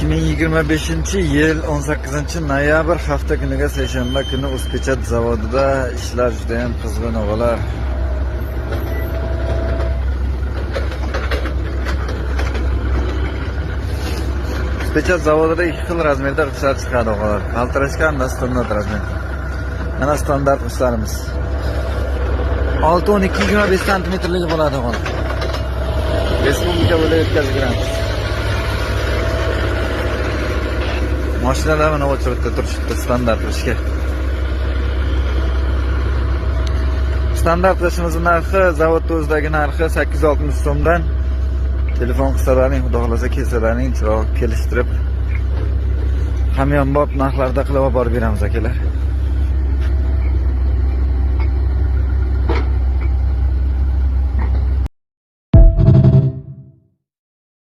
2025-yil 18-noyabr hafta kuniga seshanba kuni O'zpechat zavodida ishlar juda ham qizg'in o'g'lar. O'zpechat zavodida ikki xil razmerda qishlar chiqadi o'g'lar. Qaltirashgan va standart razmer. Mana standart qishlarimiz 6-12-25 santimetrlik bo'ladi o'g'lar. Respublika bo'ylab yetkazilgan. Mashinalar mana o'chiribdi turishibdi standart qilishga. Standart qilishimizning narxi zavodda o'zidagi narxi 860 so'mdan. Telefon qilsalaring, xudo xolasa kelsalaring, chiroq kelishtirib hamyonbop narxlarda qilib olib beramiz akalar.